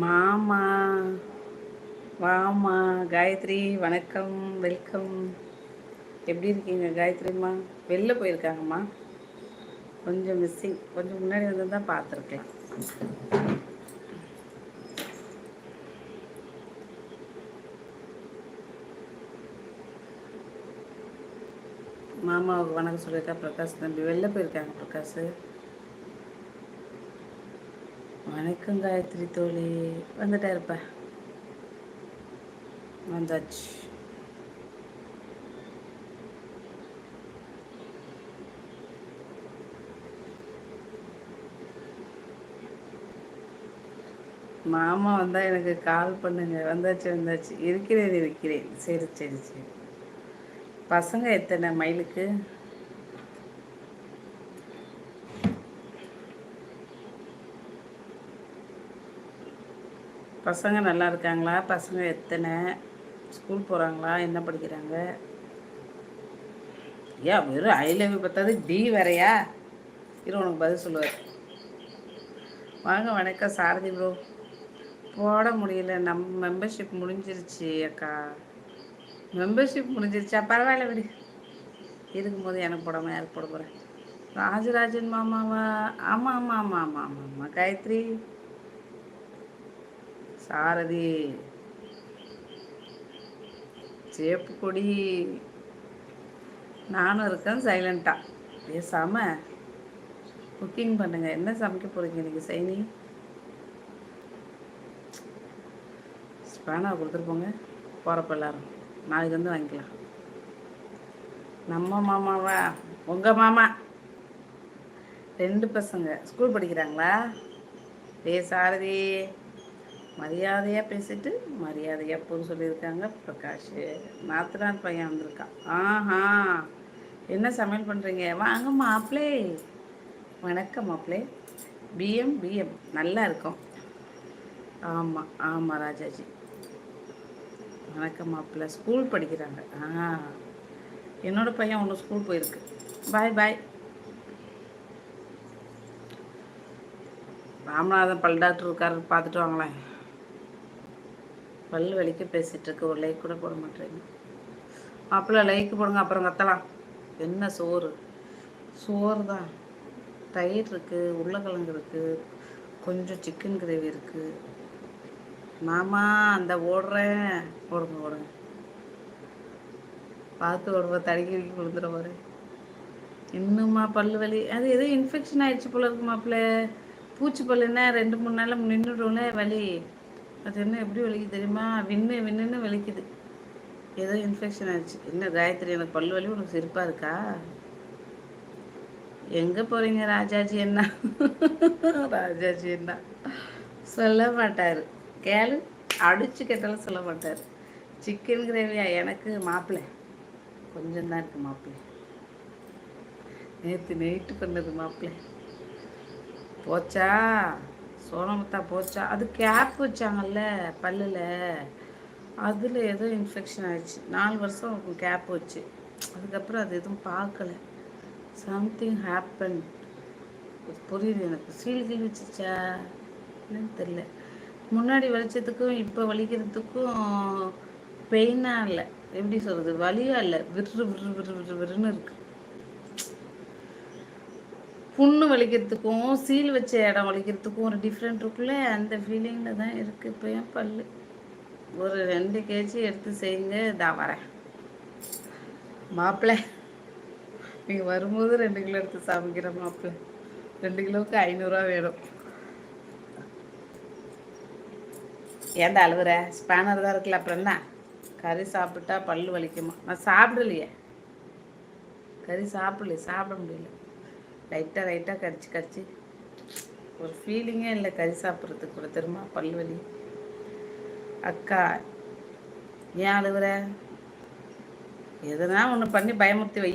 மாமா வாமா காயத்ரி, வணக்கம், வெல்கம். எப்படி இருக்கீங்க காயத்ரிம்மா? வெளில போயிருக்காங்கம்மா, கொஞ்சம் மிஸ்ஸிங். கொஞ்சம் முன்னாடி வந்து தான் பார்த்துருக்கலாம். மாமாவுக்கு வணக்கம் சொல்லியிருக்கா பிரகாஷ் தம்பி. வெளில போயிருக்காங்க பிரகாஷ். வணக்கம் காயத்ரி தோழி. வந்துட்டா இருப்ப, வந்தாச்சு. மாமா வந்தால் எனக்கு கால் பண்ணுங்க. வந்தாச்சு வந்தாச்சு. இருக்கிறேன். சரி சரி சரி. பசங்க எத்தனை மைலுக்கு? பசங்க நல்லா இருக்காங்களா? பசங்க எத்தனை? ஸ்கூல் போகிறாங்களா? என்ன படிக்கிறாங்க? ஏன் வெறும் ஐ லவ் யூ பத்தாது டி வேறையா? இரு, உனக்கு பதில் சொல்லுவார். வாங்க, வணக்கம் சாரதி ப்ரோ. போட முடியல, நம்ம மெம்பர்ஷிப் முடிஞ்சிருச்சு அக்கா. மெம்பர்ஷிப் முடிஞ்சிருச்சா? பரவாயில்ல விடு. இருக்கும்போது எனக்கு போடாமல் யாருக்கு போட போகிறேன்? ராஜராஜன் மாமாவா? ஆமாம் ஆமாம் ஆமாம் ஆமாம் ஆமாம் ஆமாம். காயத்ரி சாரதி சேப்பு கொடி. நானும் இருக்கேன் சைலண்ட்டாக. பேசாமல் குக்கிங் பண்ணுங்கள். என்ன சமைக்க போகிறீங்க இன்றைக்கி சைனி? ஸ்பேனாக கொடுத்துட்டு போங்க, போகிறப்ப எல்லாரும் நாளைக்கு வந்து வாங்கிக்கலாம். நம்ம மாமாவா? உங்கள் மாமா. 2 பசங்க ஸ்கூல் படிக்கிறாங்களா? சாரதி மரியாதையாக பேசிட்டு மரியாதையாக போன்னு சொல்லியிருக்காங்க பிரகாஷ். நாத்தனார் பையன் வந்திருக்கான். ஆஹா, என்ன சமையல் பண்ணுறீங்க? வாங்க மாப்பிளே. வணக்கம் மாப்பிளே. பிஎம் நல்லா இருக்கும். ஆமாம் ஆமாம் ராஜாஜி. வணக்கம் மாப்பிள்ளை. ஸ்கூல் படிக்கிறாங்க. என்னோடய பையன் ஒன்று ஸ்கூல் போயிருக்கு. பாய் பாய். ராமநாதன் பல் டாக்டர் இருக்காரு, பார்த்துட்டு வாங்களேன். பல் வலிக்க பேசிகிட்டு இருக்கு. ஒரு லைக் கூட போட மாட்டேங்க மாப்பிள்ளை. லைக் போடுங்க, அப்புறம் கத்தலாம். என்ன சோறு? சோறு தான். தயிர் இருக்குது, உருளைக்கிழங்கு இருக்குது, கொஞ்சம் சிக்கன் கிரேவி இருக்குது. மாமா அந்த ஓடுறேன். ஓடுங்க. பார்த்து ஓடுவோம், தடுக்கி விழுந்துட பாரு. இன்னும்மா பல்லு வலி? அது எதோ இன்ஃபெக்ஷன் ஆகிடுச்சு போல இருக்கு மாப்பிள்ள. பூச்சி பல்லுன்னா 2-3 நாளில் நின்றுடும்ல வலி. அது என்ன எப்படி வலிக்குது தெரியுமா? விண்ணுன்னு வலிக்குது. ஏதோ இன்ஃபெக்ஷன் ஆயிடுச்சு. என்ன காயத்ரி, எனக்கு பல்லு வலி உனக்கு சிரிப்பாக இருக்கா? எங்கே போகிறீங்க ராஜாஜி என்ன? ராஜாஜி என்ன சொல்ல மாட்டார். கேளு, அடிச்சு கேட்டாலும் சொல்ல மாட்டார். சிக்கன் கிரேவியா? எனக்கு மாப்பிள்ளை கொஞ்சம் தான் இருக்குது மாப்பிள்ளை. நேற்று நைட்டு பண்ணது மாப்பிள்ளை. போச்சா சோனமுத்தா? போச்சா? அது கேப் வச்சாங்கல்ல பல்லில், அதில் ஏதோ இன்ஃபெக்ஷன் ஆயிடுச்சு. 4 வருஷம் கேப் வச்சு. அதுக்கப்புறம் அது எதுவும் பார்க்கல. Something happen. புரியுது எனக்கு. சீல் வச்சிச்சா என்னன்னு தெரியல. முன்னாடி வலிச்சதுக்கும் இப்போ வலிக்கிறதுக்கும் பெயினாக இல்லை, எப்படி சொல்கிறது, வலியாக இல்லை, விறுன்னு இருக்குது. புண்ணு வலிக்கிறதுக்கும் சீல் வச்ச இடம் வலிக்கிறதுக்கும் ஒரு டிஃப்ரெண்ட் இருக்குல்ல, அந்த ஃபீலிங்கில் தான் இருக்குது இப்போ என் பல்லு. ஒரு 2 kg எடுத்து செய்யுங்க. இதான் வரேன் மாப்பிள்ளை. நீங்கள் வரும்போது 2 கிலோ எடுத்து சமைக்கிறேன் மாப்பிள்ளை. 2 கிலோவுக்கு 500 வேணும். ஏன்டா அழுவுற? ஸ்பேனர் தான் இருக்குல்ல, அப்புறம் என்ன? கறி சாப்பிட்டா பல்லு வலிக்குமா? நான் சாப்பிடலையே கறி, சாப்பிட முடியல. லைட்டாக கடிச்சு ஒரு ஃபீலிங்கே இல்லை கறி சாப்பிட்றதுக்கு கூட. தெரியுமா பல்லு வலி? அக்கா ஏன் அழுவுற? எதனா ஒன்று பண்ணி பயமுறுத்தி வை.